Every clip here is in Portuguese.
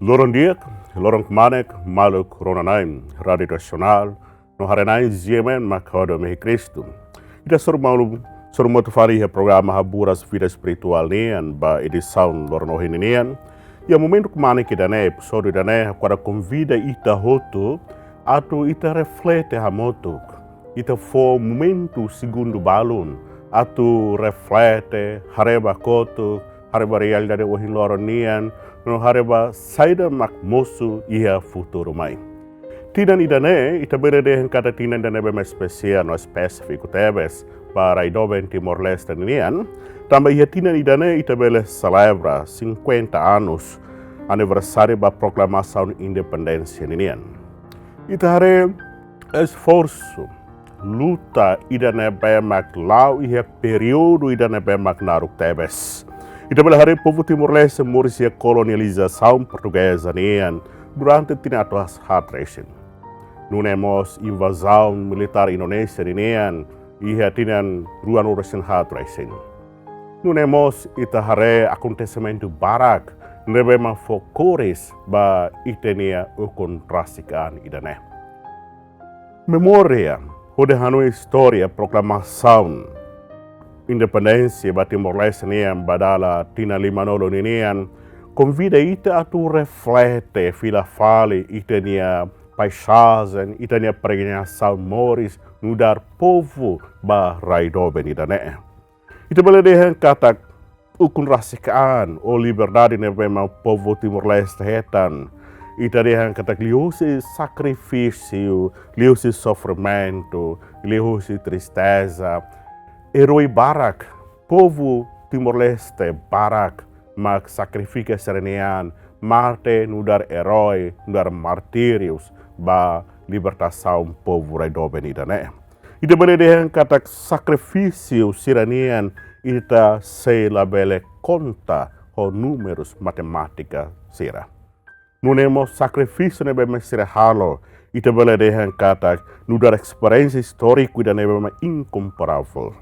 Lorong diak, lorong kemanek, maluk ronanaim, radio nasional, no harenai ziemen makodo mehi Kristo. Ida sur motivari ya programa HABURAS VIDA ESPIRITUÁL nian ba Edisaun lorong ohinian. Ya momento kemanek idane episode idane quando convida ita hoto atau ita reflete hamotuk. Ita fo momento segundo balon atau reflete hareba kotuk, hareba realidade ohin lorong nian. No hareba saida mak mosu ia futuro mai. Tinan idane ita berede kata tinan dane bema spesial no spesifik tebes para idoben Timor Leste nian. Tambah ia tinan idane ita bele celebra 50 anos aniversário da proclamação independência nian. Ita hare esforço luta idane bemak lau ia período idane bemak naruk tebes. Ita bela hari povo Timor-Leste morisia colonialização portuguesa nian durante tinatos hatresin. Nunemos invasão militar Indonesia nian ia tinan ruan urusan hatresin. Nunemos ita hari acontecimento barak nebema focores ba itenia ukontrasikan idane. Memória, hodehanu história proclamação independência ba Timor-Leste nian badala tina limanolo nian convida ita atu reflete fila fale itenia paisagem itenia pregnação moris nudar povo ba raidoben idane. Ita boleh dehan kata ukun rasikaan o liberdade nebema povo Timor-Leste hetan. Ita dehan kata liusi sacrifício, liusi sofrimento, liusi tristeza. Herói barak, povo Timor-Leste barak, mak sacrifica serenian, marte nudar herói, nudar martírios, ba libertação povo raidoben idane. Ita boleh kata sacrifício serenian, ita se labele conta o números matemática sira. Nunemos sacrifício nebe mesire halo, ita boleh kata nudar experiência histórica idane bema incomparável.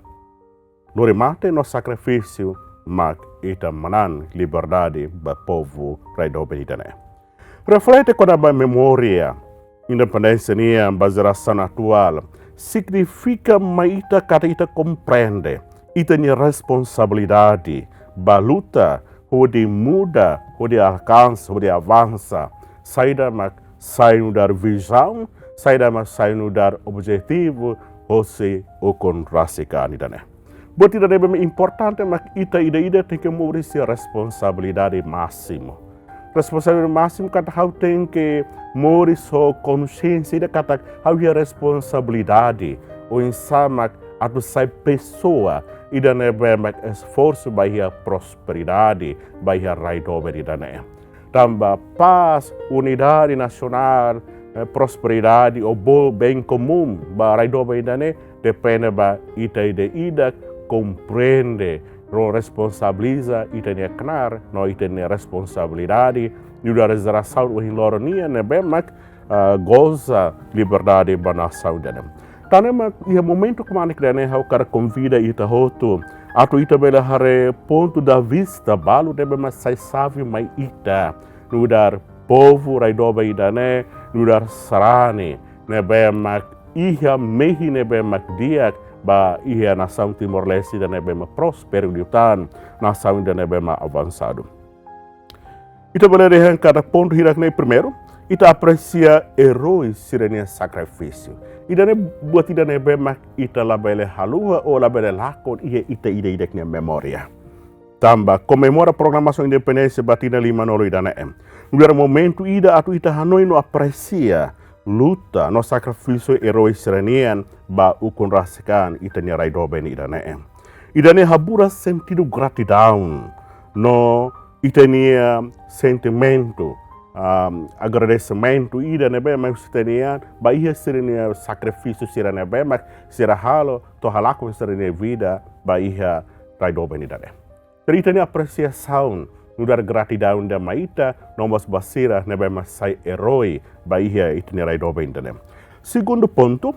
No remate no sacrifício, mak ita manan liberdade ba povo raidoben idane. Reflete quando a memória, independência nia ba geração atual, significa maita kata ita compreende, ita ni responsabilidade, ba luta, hode muda, hode alcança, hode avança, saída mak saíno dar visão, saída mak saíno dar objetivo, você o contrasikan idane. Buat tidak ada importante mak ida tem que morisir responsabilidade máximo. Responsabilidade máximo kata hau tem que moris so consciência ida kata hau ia responsabilidade o insamak atau sai pessoa ida nebe mak esforço bahia prosperidade bahia raidoben idane. Tambah paz, unidade nacional, prosperidade o bem comum ba raidoben idane depende ba ida compreende, no responsabiliza ita ne kenar, no ita ne responsabilidade, e da geração o hiloronia ne bemak goza liberdade ba nação danem. Tanema ia momento kemana dane hau kar convida ita hoto, atau ita bela hare ponto da vista balu de bema sai savi mai ita, nudar povo raidoben idane, nudar sarane, ne bemak ia mehi ne bemak diak ba ia nação Timor-Leste dan bema prospero diutan nação dan bema avançado. Ita boleh dehan cada ponto hirak nei primeiro, ita aprecia heróis sirenia sacrifício. Ida ne buat ida ne bema ita labele halua o labele lakon ia ita ida ne memória. Tambah comemora programação independência batina 5 nolo ida ne. Nudar momento ida atu ita hanoi no aprecia luta no sacrifício heróis serenian ba ukun rasikan itania raidoben idane. Idane habura sentido gratidão no itania sentimento agradecimento idane bema itania ba ia serenia sacrifício serenia bema serahalo to halako serenia vida ba ia raidoben idane. Jadi itania apreciação nudar gratidão da maita nomos basira nebe sai herói bahia itnia raidoben idane. Segundo ponto,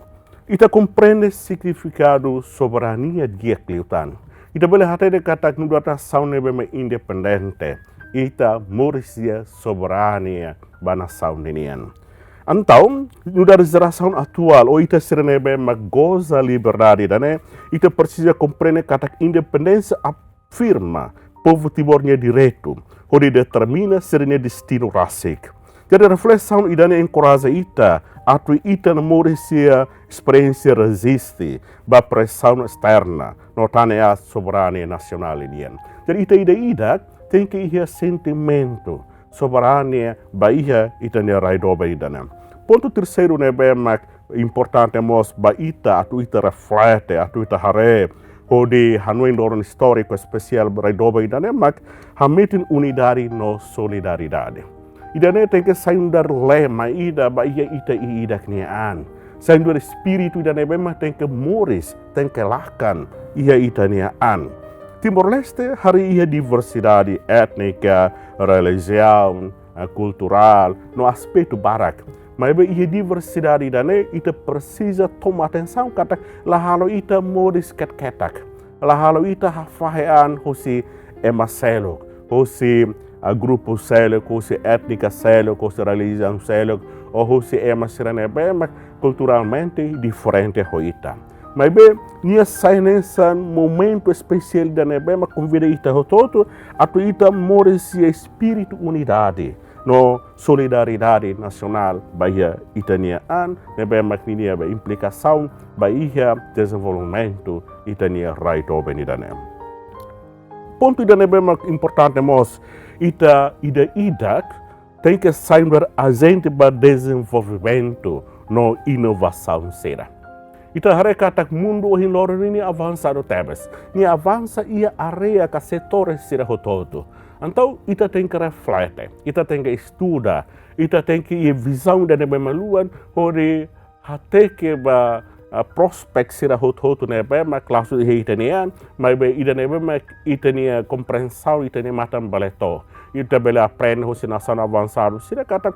ita compreende significado soberania dia kliutan. Ita boleh hati de kata nudar nação nebe independente ita Mauricia soberania ba nação ninian. Então, no da geração atual, ou ita serenebe goza liberdade, né? Ita precisa compreender que a independência afirma povo tibornya direito, onde determina serene destino rasik. Jadi reflexão idane encoraja ita, atu ita Mauricia experiência resiste ba pressão externa, notane a soberania nacional inian. Jadi ida tem que ir sentimento soberania ba ita ne raidoba idane. Ponto terceiro nebe importante mos ba ita atu ita reflete, atu ita hare, onde hanoi loron histórico especial raidoba idane hamitin unidade no solidariedade. Idane tem que sair dar lema ida ba ita ida kniaan. Sair do espírito idane tem que moris, tem que lakan ita niaan. Timor-Leste hari diversidade étnica, religião, cultural, no aspecto barak. Mas diversidade idane ita precisa tomar atenção kata lahalo ita moris ket-ketak. Lahalo ita hafahean hosi emaselo, hosi grupo selo, hosi étnica selo, hosi religião selo, ou hosi emasirane culturalmente diferente hoita. Mas nia sai nesse momento especial da nebema convida ita todo atu ita moris espírito unidade no solidariedade nacional bahia itania nebema nia implicação bahia desenvolvimento itania right obenidane. Ponto da nebema importante mos ida tem que ser agente para desenvolvimento no inovação será. Ita harekat mundo hinlor ini avançado tebes. Ni avança ia area ka setores sira hototo. Então ita tem que refletir, ita tem que estudar, ita tem que ir visão da nebemaluan hori hate que ba prospect sira hototo nebema klasu hitanian, mas ida nebema itania compreensão itania matam baleto. Ita bela aprende hosi nação avançado. Sira kata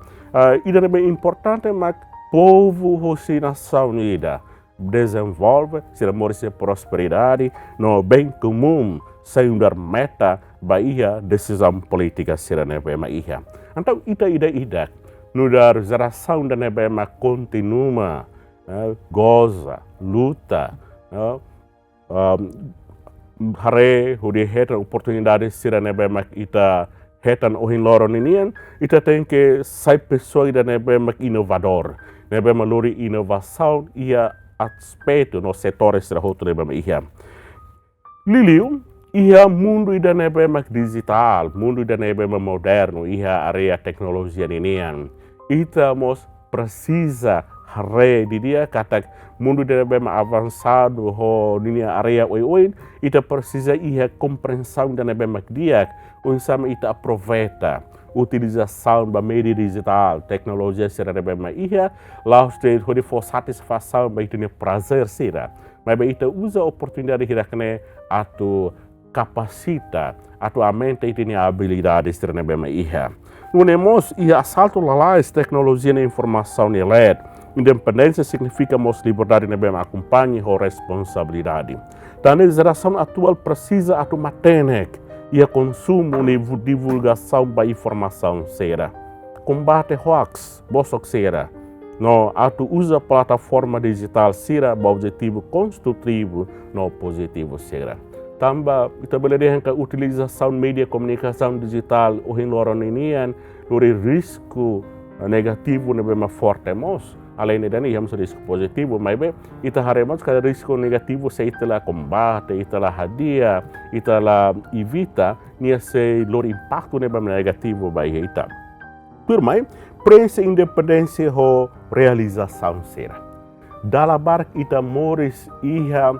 ida nebema importante mak povo hosi nação ida desenvolve, se Mauricia prosperidade no bem comum, sem dar meta bahia decisão política será nebema ia. Então ida no dar geração da nebema continua goza, luta, hare hudi heta oportunidade será nebema ita hetan ohin loron inian, ita tem que sai pessoa da nebema inovador, nebema lori inovação ia aspecto no setores da outro nebema ia. Liliu ia mundo ida nebema digital, mundo ida nebema moderno, ia area teknologia inian. Ita mos precisa hare di dia kata mundo ida nebema avançado ho ninia area oi ita precisa ia compreensão da nebema dia, unsama ita aproveita utilização da mídia digital, tecnologia será nebema ia, lá você pode for satisfação, mas tem prazer será. Mas ita usa a oportunidade que rakne atu capacita, atu a mente tem a habilidade será nebema ia. Unemos ia assalto lalais tecnologia na informação e LED. Independência significa mos liberdade nebema acompanhe a responsabilidade. Da geração atual precisa atu matenek ia consumo e divulgação da informação será. Combate hoax, bosok será. No atu usa plataforma digital será para objetivo construtivo no positivo será. Também ita boleh que utilização mídia comunicação digital o hinloron inian lori risco negativo nebema forte mos. Além dani hamsa risco positivo, mas ita haremos kada risco negativo se ita combate, ita hadia, ita evita nia se lor impacto nebema negativo bai ita. Turmai, prensa independência ho realização será. Dalabar ita moris iha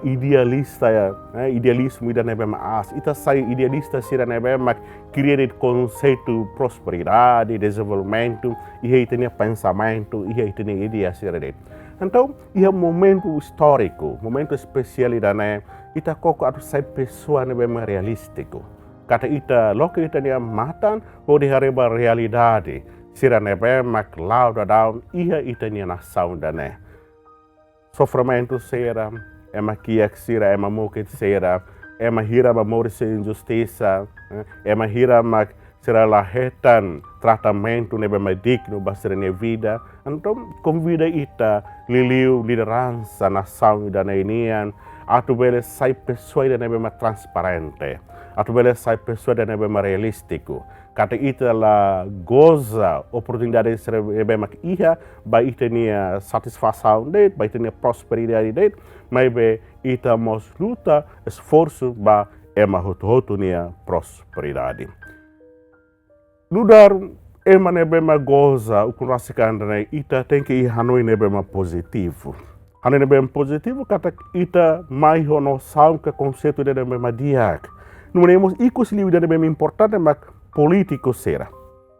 idealista, idealismo ida nebema as. Ita sai idealista sira nebema criar conceito prosperidade, desenvolvimento, e aí tem pensamento, e aí tem ideia sira de. Então, é um momento histórico, momento especial ida né. Ita koko atu sai pessoa nebema realístico. Kata ita logo ita nia matan ho di hareba realidade. Sira nebema lauda down, ia ita nia nação da né. Sofrimento sira ema kiak sira, ema mukit sira, hira memori se injustiça, hira mak será lahetan tratamento nebe medicno basirene vida. Então convida ita liliu liderança nação da inian atu bele sai pessoa da nebe transparente, atu bele sai pessoa da nebe realístico. Kata ita la goza oportunidade de nebe mak iha ba ita nia satisfação de, ba ita nia prosperidade de, mas be ita mos luta esforço ba ema hotu nia prosperidade. Ludar ema nebe ma goza o kunrasikandane ita tem que ir hanoi nebe ma positivo. Hanoi nebe ma positivo kata ita mai hono saum ke conceito de nebe ma diak. Numeremos ikos liu de nebe ma importante mak político sera.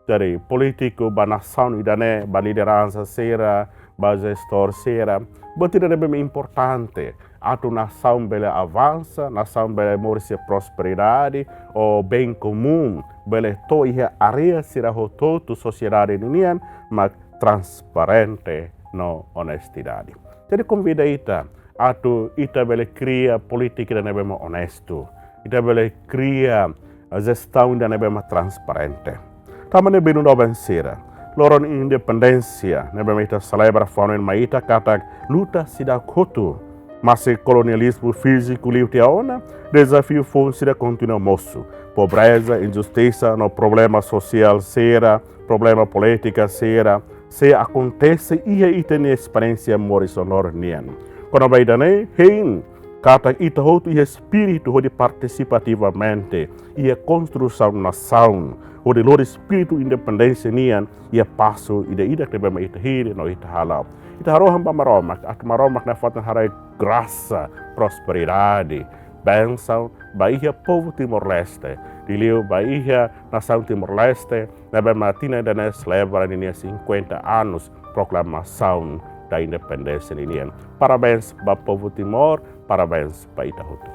Jadi político ba nação idane ba liderança sera, ba gestor sera, batida nebe ma importante. Atu nação bele avança, nação bele morse prosperidade, o bem comum, bele to ia area sira hototo sociedade ninian, mas transparente no honestidade. Jadi convida ita, atu ita bele cria política da nebema honesto, ita bele cria gestão da nebema transparente. Tamane binu no vencera, loron independência, nebema ita celebra faunen maita katak luta sida kotu. Mas o colonialismo físico liutiaona, desafio fonte continua moço. Pobreza, injustiça, no problema social sera, problema política sera, se acontece e aí tem experiência morisonor nian. Quando vai dane, hein, kata ita hotu e espírito de participativamente e a construção nação, o de lor espírito independência nian e a passo e de ida que bema ita hiri no ita halal. Ita haroham ba maromak, at maromak na fatan harai graça, prosperidade, bênção, Bahia povo Timor-Leste, diliu Bahia nação Timor-Leste, na Matina da celebra ninia 50 anos proclamação da independência ninian. Parabéns para povo Timor, parabéns para Itahutu.